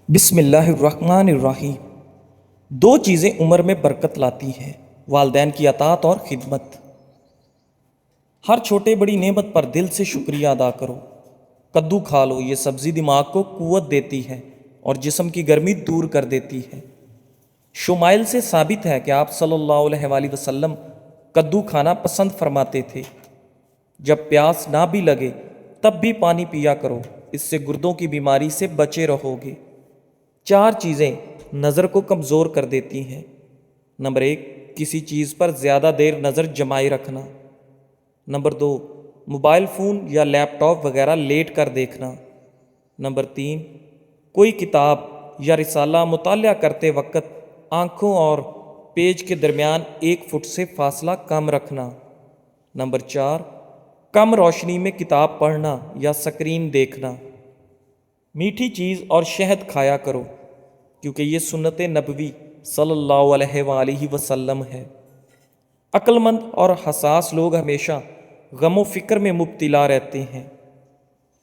بسم اللہ الرحمن الرحیم۔ دو چیزیں عمر میں برکت لاتی ہیں، والدین کی اطاعت اور خدمت۔ ہر چھوٹے بڑی نعمت پر دل سے شکریہ ادا کرو۔ کدو کھا لو، یہ سبزی دماغ کو قوت دیتی ہے اور جسم کی گرمی دور کر دیتی ہے۔ شمائل سے ثابت ہے کہ آپ صلی اللہ علیہ وآلہ وسلم کدو کھانا پسند فرماتے تھے۔ جب پیاس نہ بھی لگے تب بھی پانی پیا کرو، اس سے گردوں کی بیماری سے بچے رہو گے۔ چار چیزیں نظر کو کمزور کر دیتی ہیں۔ نمبر 1، کسی چیز پر زیادہ دیر نظر جمائے رکھنا۔ نمبر 2، موبائل فون یا لیپ ٹاپ وغیرہ لیٹ کر دیکھنا۔ نمبر 3، کوئی کتاب یا رسالہ مطالعہ کرتے وقت آنکھوں اور پیج کے درمیان 1 فٹ سے فاصلہ کم رکھنا۔ نمبر 4، کم روشنی میں کتاب پڑھنا یا سکرین دیکھنا۔ میٹھی چیز اور شہد کھایا کرو، کیونکہ یہ سنت نبوی صلی اللہ علیہ وآلہ وسلم ہے۔ عقل مند اور حساس لوگ ہمیشہ غم و فکر میں مبتلا رہتے ہیں۔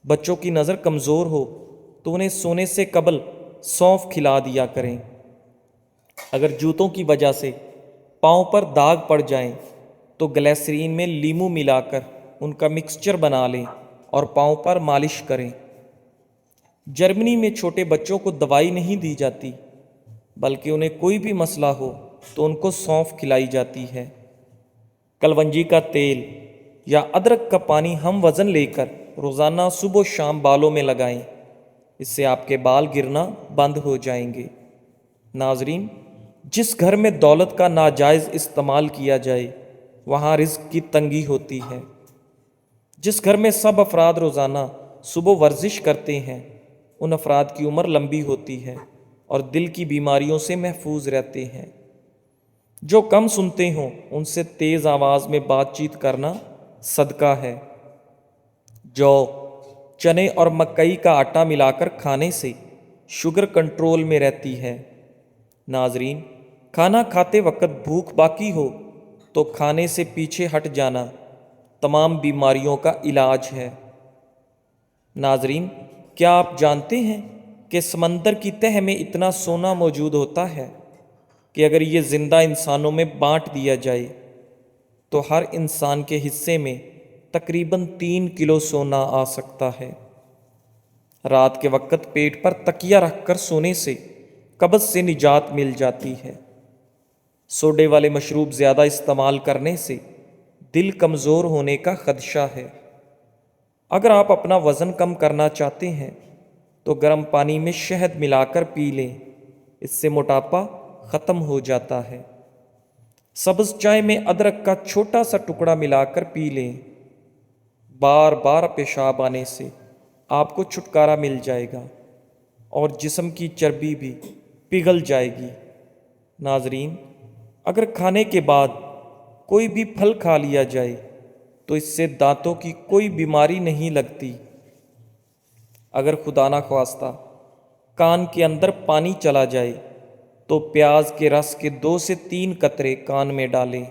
بچوں کی نظر کمزور ہو تو انہیں سونے سے قبل سونف کھلا دیا کریں۔ اگر جوتوں کی وجہ سے پاؤں پر داغ پڑ جائیں تو گلیسرین میں لیمو ملا کر ان کا مکسچر بنا لیں اور پاؤں پر مالش کریں۔ جرمنی میں چھوٹے بچوں کو دوائی نہیں دی جاتی، بلکہ انہیں کوئی بھی مسئلہ ہو تو ان کو سونف کھلائی جاتی ہے۔ کلونجی کا تیل یا ادرک کا پانی ہم وزن لے کر روزانہ صبح و شام بالوں میں لگائیں، اس سے آپ کے بال گرنا بند ہو جائیں گے۔ ناظرین، جس گھر میں دولت کا ناجائز استعمال کیا جائے وہاں رزق کی تنگی ہوتی ہے۔ جس گھر میں سب افراد روزانہ صبح ورزش کرتے ہیں ان افراد کی عمر لمبی ہوتی ہے اور دل کی بیماریوں سے محفوظ رہتے ہیں۔ جو کم سنتے ہوں ان سے تیز آواز میں بات چیت کرنا صدقہ ہے۔ جو، چنے اور مکئی کا آٹا ملا کر کھانے سے شوگر کنٹرول میں رہتی ہے۔ ناظرین، کھانا کھاتے وقت بھوک باقی ہو تو کھانے سے پیچھے ہٹ جانا تمام بیماریوں کا علاج ہے۔ ناظرین، کیا آپ جانتے ہیں کہ سمندر کی تہہ میں اتنا سونا موجود ہوتا ہے کہ اگر یہ زندہ انسانوں میں بانٹ دیا جائے تو ہر انسان کے حصے میں تقریباً 3 کلو سونا آ سکتا ہے۔ رات کے وقت پیٹ پر تکیہ رکھ کر سونے سے قبض سے نجات مل جاتی ہے۔ سوڈے والے مشروب زیادہ استعمال کرنے سے دل کمزور ہونے کا خدشہ ہے۔ اگر آپ اپنا وزن کم کرنا چاہتے ہیں تو گرم پانی میں شہد ملا کر پی لیں، اس سے موٹاپا ختم ہو جاتا ہے۔ سبز چائے میں ادرک کا چھوٹا سا ٹکڑا ملا کر پی لیں، بار بار پیشاب آنے سے آپ کو چھٹکارا مل جائے گا اور جسم کی چربی بھی پگھل جائے گی۔ ناظرین، اگر کھانے کے بعد کوئی بھی پھل کھا لیا جائے تو اس سے دانتوں کی کوئی بیماری نہیں لگتی۔ اگر خدا نخواستہ کان کے اندر پانی چلا جائے تو پیاز کے رس کے 2 سے 3 قطرے کان میں ڈالیں،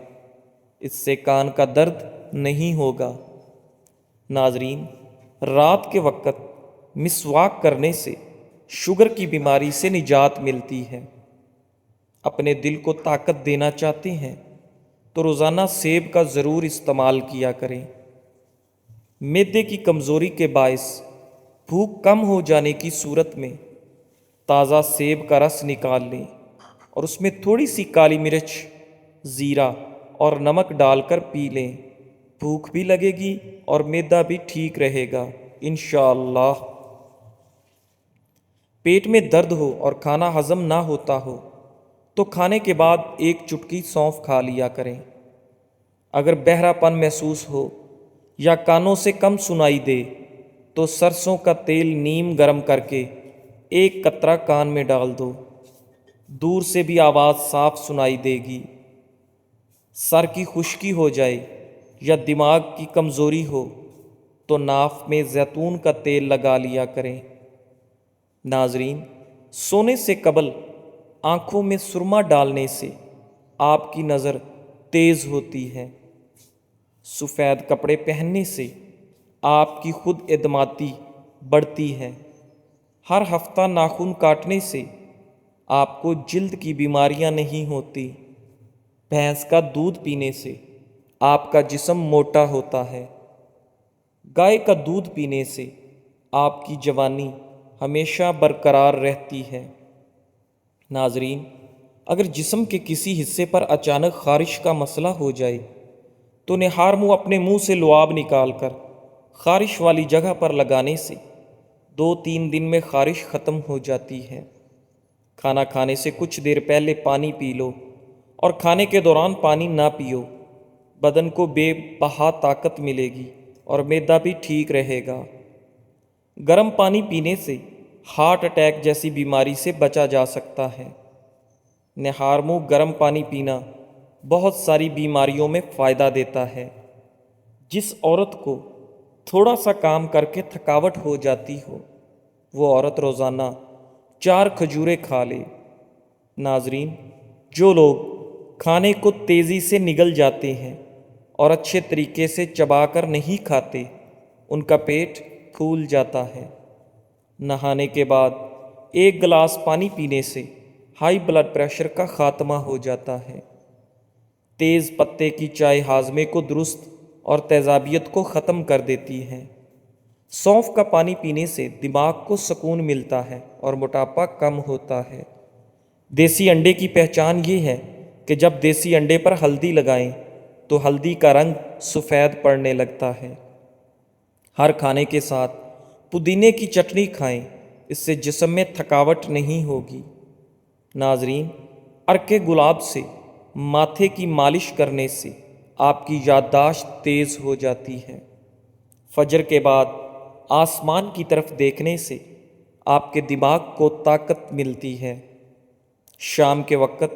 اس سے کان کا درد نہیں ہوگا۔ ناظرین، رات کے وقت مسواک کرنے سے شوگر کی بیماری سے نجات ملتی ہے۔ اپنے دل کو طاقت دینا چاہتے ہیں تو روزانہ سیب کا ضرور استعمال کیا کریں۔ معدے کی کمزوری کے باعث بھوک کم ہو جانے کی صورت میں تازہ سیب کا رس نکال لیں اور اس میں تھوڑی سی کالی مرچ، زیرہ اور نمک ڈال کر پی لیں۔ بھوک بھی لگے گی اور معدہ بھی ٹھیک رہے گا انشاءاللہ۔ پیٹ میں درد ہو اور کھانا ہضم نہ ہوتا ہو تو کھانے کے بعد 1 چٹکی سونف کھا لیا کریں۔ اگر بہرا پن محسوس ہو یا کانوں سے کم سنائی دے تو سرسوں کا تیل نیم گرم کر کے 1 قطرہ کان میں ڈال دو، دور سے بھی آواز صاف سنائی دے گی۔ سر کی خشکی ہو جائے یا دماغ کی کمزوری ہو تو ناف میں زیتون کا تیل لگا لیا کریں۔ ناظرین، سونے سے قبل آنکھوں میں سرما ڈالنے سے آپ کی نظر تیز ہوتی ہے۔ سفید کپڑے پہننے سے آپ کی خود اعتمادی بڑھتی ہے۔ ہر ہفتہ ناخن کاٹنے سے آپ کو جلد کی بیماریاں نہیں ہوتی۔ بھینس کا دودھ پینے سے آپ کا جسم موٹا ہوتا ہے۔ گائے کا دودھ پینے سے آپ کی جوانی ہمیشہ برقرار رہتی ہے۔ ناظرین، اگر جسم کے کسی حصے پر اچانک خارش کا مسئلہ ہو جائے تو نہار منہ اپنے منہ سے لعاب نکال کر خارش والی جگہ پر لگانے سے 2-3 دن میں خارش ختم ہو جاتی ہے۔ کھانا کھانے سے کچھ دیر پہلے پانی پی لو اور کھانے کے دوران پانی نہ پیو۔ بدن کو بے بہا طاقت ملے گی اور معدہ بھی ٹھیک رہے گا۔ گرم پانی پینے سے ہارٹ اٹیک جیسی بیماری سے بچا جا سکتا ہے۔ نہار منہ گرم پانی پینا بہت ساری بیماریوں میں فائدہ دیتا ہے۔ جس عورت کو تھوڑا سا کام کر کے تھکاوٹ ہو جاتی ہو وہ عورت روزانہ 4 کھجوریں کھا لے۔ ناظرین، جو لوگ کھانے کو تیزی سے نگل جاتے ہیں اور اچھے طریقے سے چبا کر نہیں کھاتے ان کا پیٹ پھول جاتا ہے۔ نہانے کے بعد 1 گلاس پانی پینے سے ہائی بلڈ پریشر کا خاتمہ ہو جاتا ہے۔ تیز پتے کی چائے ہاضمے کو درست اور تیزابیت کو ختم کر دیتی ہے۔ سونف کا پانی پینے سے دماغ کو سکون ملتا ہے اور موٹاپا کم ہوتا ہے۔ دیسی انڈے کی پہچان یہ ہے کہ جب دیسی انڈے پر ہلدی لگائیں تو ہلدی کا رنگ سفید پڑنے لگتا ہے۔ ہر کھانے کے ساتھ پودینے کی چٹنی کھائیں، اس سے جسم میں تھکاوٹ نہیں ہوگی۔ ناظرین، عرق گلاب سے ماتھے کی مالش کرنے سے آپ کی یادداشت تیز ہو جاتی ہے۔ فجر کے بعد آسمان کی طرف دیکھنے سے آپ کے دماغ کو طاقت ملتی ہے۔ شام کے وقت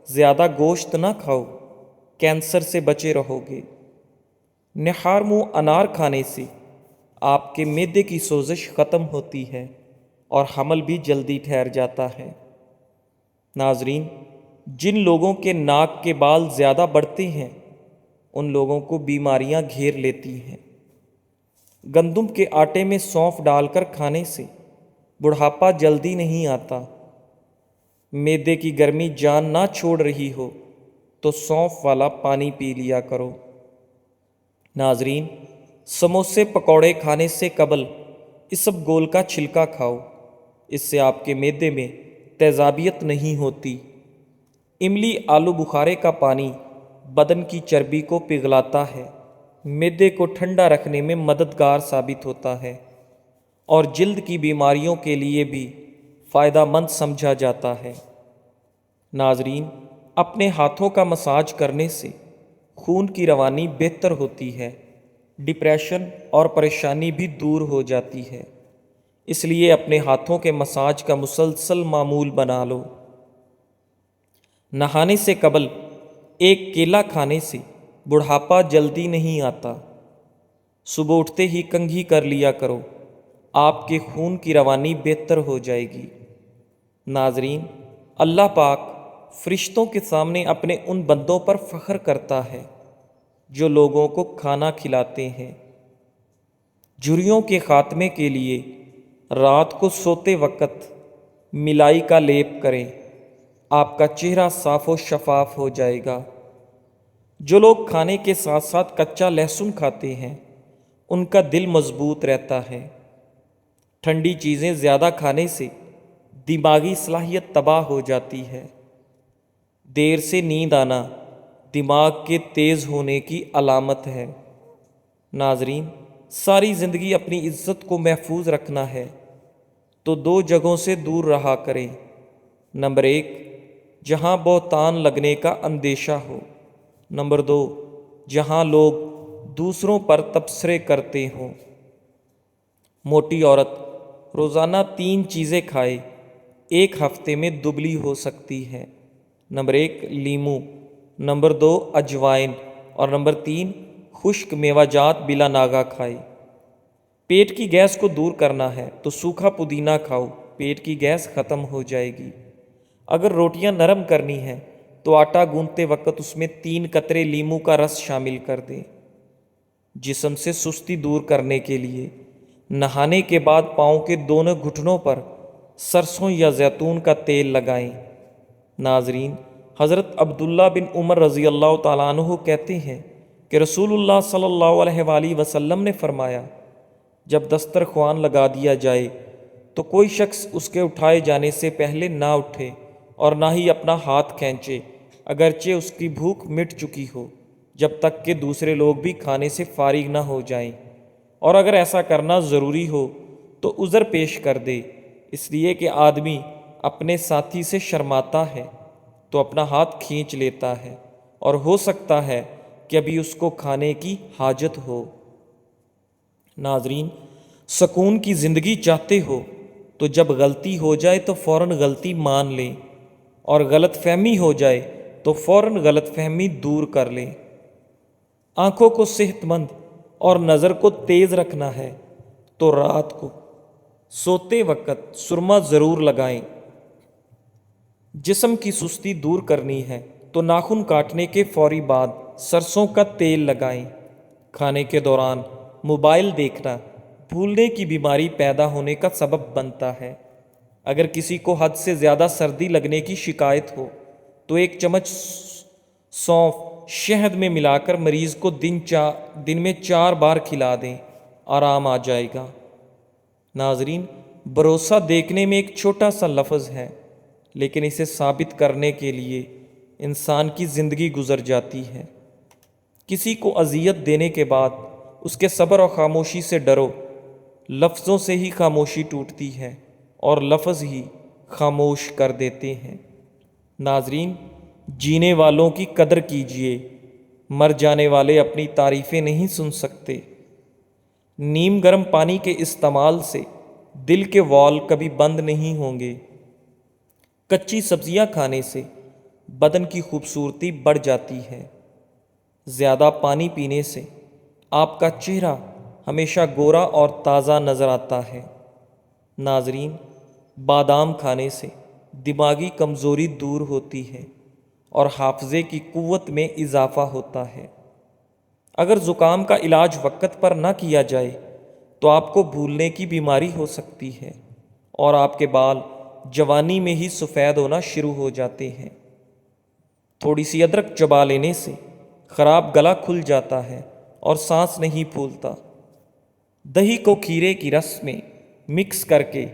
زیادہ گوشت نہ کھاؤ، کینسر سے بچے رہو گے۔ نہار منہ انار کھانے سے آپ کے معدے کی سوزش ختم ہوتی ہے اور حمل بھی جلدی ٹھہر جاتا ہے۔ ناظرین، جن لوگوں کے ناک کے بال زیادہ بڑھتے ہیں ان لوگوں کو بیماریاں گھیر لیتی ہیں۔ گندم کے آٹے میں سونف ڈال کر کھانے سے بڑھاپا جلدی نہیں آتا۔ معدے کی گرمی جان نہ چھوڑ رہی ہو تو سونف والا پانی پی لیا کرو۔ ناظرین، سموسے پکوڑے کھانے سے قبل اسب گول کا چھلکا کھاؤ، اس سے آپ کے معدے میں تیزابیت نہیں ہوتی۔ املی آلو بخارے کا پانی بدن کی چربی کو پگھلاتا ہے، معدے کو ٹھنڈا رکھنے میں مددگار ثابت ہوتا ہے اور جلد کی بیماریوں کے لیے بھی فائدہ مند سمجھا جاتا ہے۔ ناظرین، اپنے ہاتھوں کا مساج کرنے سے خون کی روانی بہتر ہوتی ہے، ڈپریشن اور پریشانی بھی دور ہو جاتی ہے۔ اس لیے اپنے ہاتھوں کے مساج کا مسلسل معمول بنا لو۔ نہانے سے قبل 1 کیلا کھانے سے بڑھاپا جلدی نہیں آتا۔ صبح اٹھتے ہی کنگھی کر لیا کرو، آپ کے خون کی روانی بہتر ہو جائے گی۔ ناظرین، اللہ پاک فرشتوں کے سامنے اپنے ان بندوں پر فخر کرتا ہے جو لوگوں کو کھانا کھلاتے ہیں۔ جھریوں کے خاتمے کے لیے رات کو سوتے وقت ملائی کا لیپ کریں، آپ کا چہرہ صاف و شفاف ہو جائے گا۔ جو لوگ کھانے کے ساتھ ساتھ کچا لہسن کھاتے ہیں ان کا دل مضبوط رہتا ہے۔ ٹھنڈی چیزیں زیادہ کھانے سے دماغی صلاحیت تباہ ہو جاتی ہے۔ دیر سے نیند آنا دماغ کے تیز ہونے کی علامت ہے۔ ناظرین، ساری زندگی اپنی عزت کو محفوظ رکھنا ہے تو 2 جگہوں سے دور رہا کریں۔ نمبر 1، جہاں بہتان لگنے کا اندیشہ ہو۔ نمبر 2، جہاں لوگ دوسروں پر تبصرے کرتے ہوں۔ موٹی عورت روزانہ 3 چیزیں کھائے، 1 ہفتے میں دبلی ہو سکتی ہے۔ نمبر 1، لیموں، نمبر 2، اجوائن اور نمبر 3، خشک میوہ جات بلا ناغہ کھائے۔ پیٹ کی گیس کو دور کرنا ہے تو سوکھا پودینہ کھاؤ، پیٹ کی گیس ختم ہو جائے گی۔ اگر روٹیاں نرم کرنی ہیں تو آٹا گوندتے وقت اس میں 3 قطرے لیموں کا رس شامل کر دیں۔ جسم سے سستی دور کرنے کے لیے نہانے کے بعد پاؤں کے دونوں گھٹنوں پر سرسوں یا زیتون کا تیل لگائیں۔ ناظرین، حضرت عبداللہ بن عمر رضی اللہ تعالیٰ عنہ کہتے ہیں کہ رسول اللہ صلی اللہ علیہ وآلہ وسلم نے فرمایا، جب دسترخوان لگا دیا جائے تو کوئی شخص اس کے اٹھائے جانے سے پہلے نہ اٹھے اور نہ ہی اپنا ہاتھ کھینچے، اگرچہ اس کی بھوک مٹ چکی ہو، جب تک کہ دوسرے لوگ بھی کھانے سے فارغ نہ ہو جائیں، اور اگر ایسا کرنا ضروری ہو تو عذر پیش کر دے، اس لیے کہ آدمی اپنے ساتھی سے شرماتا ہے تو اپنا ہاتھ کھینچ لیتا ہے، اور ہو سکتا ہے کہ ابھی اس کو کھانے کی حاجت ہو۔ ناظرین، سکون کی زندگی چاہتے ہو تو جب غلطی ہو جائے تو فوراً غلطی مان لیں، اور غلط فہمی ہو جائے تو فوراً غلط فہمی دور کر لیں۔ آنکھوں کو صحت مند اور نظر کو تیز رکھنا ہے تو رات کو سوتے وقت سرما ضرور لگائیں۔ جسم کی سستی دور کرنی ہے تو ناخن کاٹنے کے فوری بعد سرسوں کا تیل لگائیں۔ کھانے کے دوران موبائل دیکھنا بھولنے کی بیماری پیدا ہونے کا سبب بنتا ہے۔ اگر کسی کو حد سے زیادہ سردی لگنے کی شکایت ہو تو ایک چمچ سونف شہد میں ملا کر مریض کو دن میں 4 بار کھلا دیں، آرام آ جائے گا۔ ناظرین، بھروسہ دیکھنے میں ایک چھوٹا سا لفظ ہے، لیکن اسے ثابت کرنے کے لیے انسان کی زندگی گزر جاتی ہے۔ کسی کو اذیت دینے کے بعد اس کے صبر اور خاموشی سے ڈرو۔ لفظوں سے ہی خاموشی ٹوٹتی ہے اور لفظ ہی خاموش کر دیتے ہیں۔ ناظرین، جینے والوں کی قدر کیجیے، مر جانے والے اپنی تعریفیں نہیں سن سکتے۔ نیم گرم پانی کے استعمال سے دل کے وال کبھی بند نہیں ہوں گے۔ کچی سبزیاں کھانے سے بدن کی خوبصورتی بڑھ جاتی ہے۔ زیادہ پانی پینے سے آپ کا چہرہ ہمیشہ گورا اور تازہ نظر آتا ہے۔ ناظرین، بادام کھانے سے دماغی کمزوری دور ہوتی ہے اور حافظے کی قوت میں اضافہ ہوتا ہے۔ اگر زکام کا علاج وقت پر نہ کیا جائے تو آپ کو بھولنے کی بیماری ہو سکتی ہے اور آپ کے بال جوانی میں ہی سفید ہونا شروع ہو جاتے ہیں۔ تھوڑی سی ادرک چبا لینے سے خراب گلا کھل جاتا ہے اور سانس نہیں پھولتا۔ دہی کو کھیرے کی رس میں مکس کر کے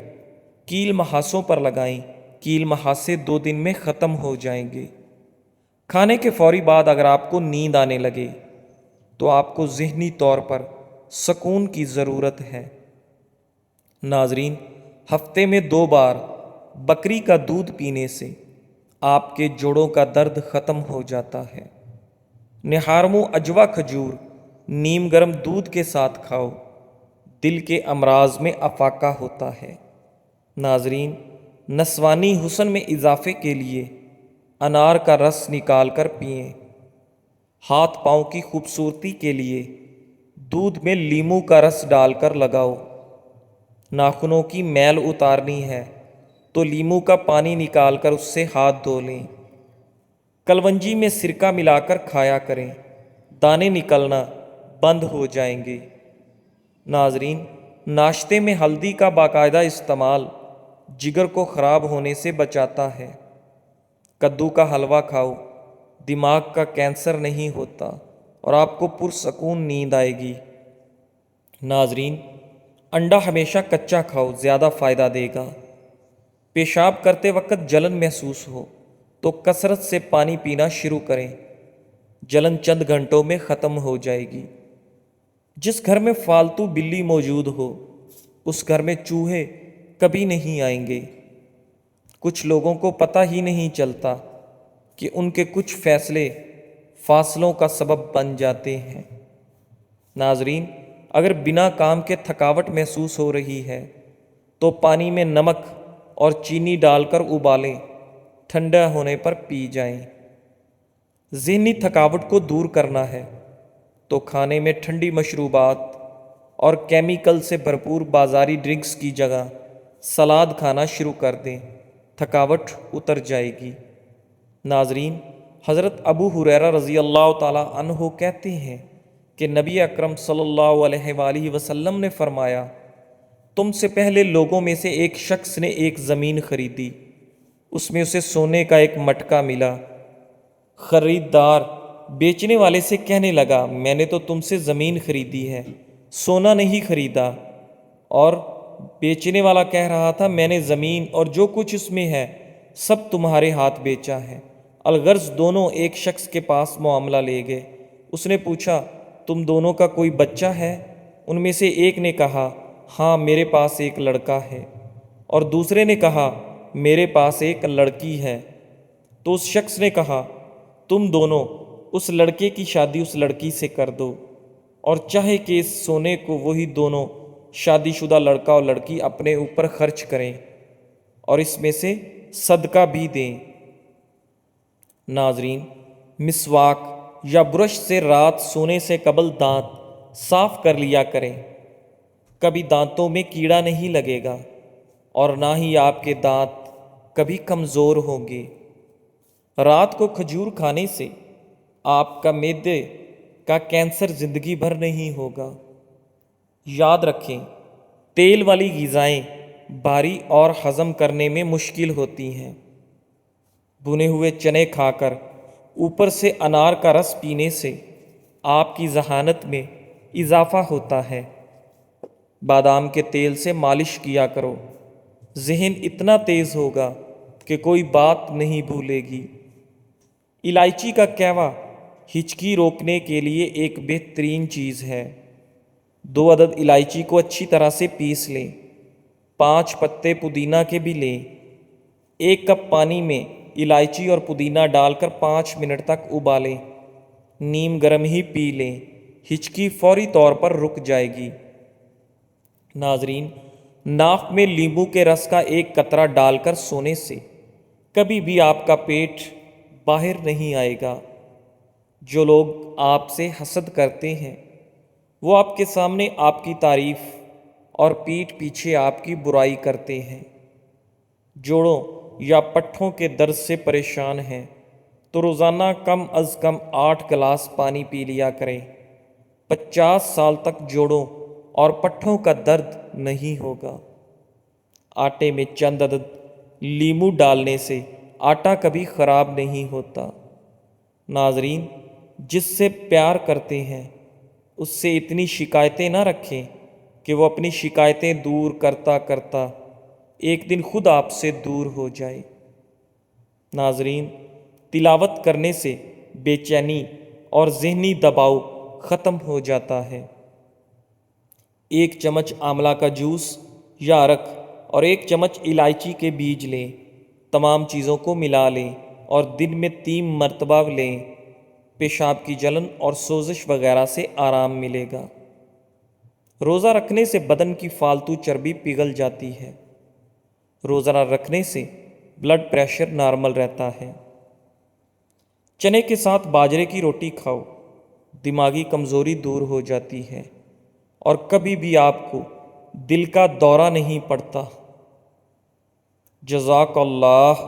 کیل محاسوں پر لگائیں، کیل محاسے 2 دن میں ختم ہو جائیں گے۔ کھانے کے فوری بعد اگر آپ کو نیند آنے لگے تو آپ کو ذہنی طور پر سکون کی ضرورت ہے۔ ناظرین، ہفتے میں 2 بار بکری کا دودھ پینے سے آپ کے جوڑوں کا درد ختم ہو جاتا ہے۔ نہارمو اجوا کھجور نیم گرم دودھ کے ساتھ کھاؤ، دل کے امراض میں افاقہ ہوتا ہے۔ ناظرین، نسوانی حسن میں اضافے کے لیے انار کا رس نکال کر پئیں۔ ہاتھ پاؤں کی خوبصورتی کے لیے دودھ میں لیموں کا رس ڈال کر لگاؤ۔ ناخنوں کی میل اتارنی ہے تو لیموں کا پانی نکال کر اس سے ہاتھ دھو لیں۔ کلونجی میں سرکہ ملا کر کھایا کریں، دانے نکلنا بند ہو جائیں گے۔ ناظرین، ناشتے میں ہلدی کا باقاعدہ استعمال جگر کو خراب ہونے سے بچاتا ہے۔ کدو کا حلوہ کھاؤ، دماغ کا کینسر نہیں ہوتا اور آپ کو پرسکون نیند آئے گی۔ ناظرین، انڈا ہمیشہ کچا کھاؤ، زیادہ فائدہ دے گا۔ پیشاب کرتے وقت جلن محسوس ہو تو کثرت سے پانی پینا شروع کریں، جلن چند گھنٹوں میں ختم ہو جائے گی۔ جس گھر میں فالتو بلی موجود ہو اس گھر میں چوہے کبھی نہیں آئیں گے۔ کچھ لوگوں کو پتہ ہی نہیں چلتا کہ ان کے کچھ فیصلے فاصلوں کا سبب بن جاتے ہیں۔ ناظرین، اگر بنا کام کے تھکاوٹ محسوس ہو رہی ہے تو پانی میں نمک اور چینی ڈال کر ابالیں، ٹھنڈا ہونے پر پی جائیں۔ ذہنی تھکاوٹ کو دور کرنا ہے تو کھانے میں ٹھنڈی مشروبات اور کیمیکل سے بھرپور بازاری ڈرنکس کی جگہ سلاد کھانا شروع کر دیں، تھکاوٹ اتر جائے گی۔ ناظرین، حضرت ابو ہریرہ رضی اللہ تعالیٰ عنہ کہتے ہیں کہ نبی اکرم صلی اللہ علیہ وآلہ وسلم نے فرمایا، تم سے پہلے لوگوں میں سے ایک شخص نے ایک زمین خریدی، اس میں اسے سونے کا ایک مٹکا ملا۔ خریدار بیچنے والے سے کہنے لگا، میں نے تو تم سے زمین خریدی ہے، سونا نہیں خریدا۔ اور بیچنے والا کہہ رہا تھا، میں نے زمین اور جو کچھ اس میں ہے سب تمہارے ہاتھ بیچا ہے۔ الغرض دونوں ایک شخص کے پاس معاملہ لے گئے۔ اس نے پوچھا، تم دونوں کا کوئی بچہ ہے؟ ان میں سے ایک نے کہا، ہاں میرے پاس ایک لڑکا ہے، اور دوسرے نے کہا، میرے پاس ایک لڑکی ہے۔ تو اس شخص نے کہا، تم دونوں اس لڑکے کی شادی اس لڑکی سے کر دو، اور چاہے کہ اس سونے کو وہی دونوں شادی شدہ لڑکا اور لڑکی اپنے اوپر خرچ کریں اور اس میں سے صدقہ بھی دیں۔ ناظرین، مسواک یا برش سے رات سونے سے قبل دانت صاف کر لیا کریں، کبھی دانتوں میں کیڑا نہیں لگے گا اور نہ ہی آپ کے دانت کبھی کمزور ہوں گے۔ رات کو کھجور کھانے سے آپ کا معدے کا کینسر زندگی بھر نہیں ہوگا۔ یاد رکھیں، تیل والی غذائیں بھاری اور ہضم کرنے میں مشکل ہوتی ہیں۔ بھنے ہوئے چنے کھا کر اوپر سے انار کا رس پینے سے آپ کی ذہانت میں اضافہ ہوتا ہے۔ بادام کے تیل سے مالش کیا کرو، ذہن اتنا تیز ہوگا کہ کوئی بات نہیں بھولے گی۔ الائچی کا کہوا ہچکی روکنے کے لیے ایک بہترین چیز ہے۔ 2 عدد الائچی کو اچھی طرح سے پیس لیں، 5 پتے پودینہ کے بھی لیں۔ 1 کپ پانی میں الائچی اور پودینہ ڈال کر 5 منٹ تک ابالیں، نیم گرم ہی پی لیں، ہچکی فوری طور پر رک جائے گی۔ ناظرین، ناک میں لیموں کے رس کا 1 قطرہ ڈال کر سونے سے کبھی بھی آپ کا پیٹ باہر نہیں آئے گا۔ جو لوگ آپ سے حسد کرتے ہیں وہ آپ کے سامنے آپ کی تعریف اور پیٹھ پیچھے آپ کی برائی کرتے ہیں۔ جوڑوں یا پٹھوں کے درد سے پریشان ہیں تو روزانہ کم از کم 8 گلاس پانی پی لیا کریں۔ 50 سال تک جوڑوں اور پٹھوں کا درد نہیں ہوگا۔ آٹے میں چند عدد لیموں ڈالنے سے آٹا کبھی خراب نہیں ہوتا۔ ناظرین، جس سے پیار کرتے ہیں اس سے اتنی شکایتیں نہ رکھیں کہ وہ اپنی شکایتیں دور کرتا کرتا ایک دن خود آپ سے دور ہو جائے۔ ناظرین، تلاوت کرنے سے بے چینی اور ذہنی دباؤ ختم ہو جاتا ہے۔ 1 چمچ آملہ کا جوس یا عرق اور 1 چمچ الائچی کے بیج لیں، تمام چیزوں کو ملا لیں اور دن میں 3 مرتبہ لیں۔ پیشاب کی جلن اور سوزش وغیرہ سے آرام ملے گا۔ روزہ رکھنے سے بدن کی فالتو چربی پگھل جاتی ہے۔ روزہ رکھنے سے بلڈ پریشر نارمل رہتا ہے۔ چنے کے ساتھ باجرے کی روٹی کھاؤ، دماغی کمزوری دور ہو جاتی ہے اور کبھی بھی آپ کو دل کا دورہ نہیں پڑتا۔ جزاک اللہ۔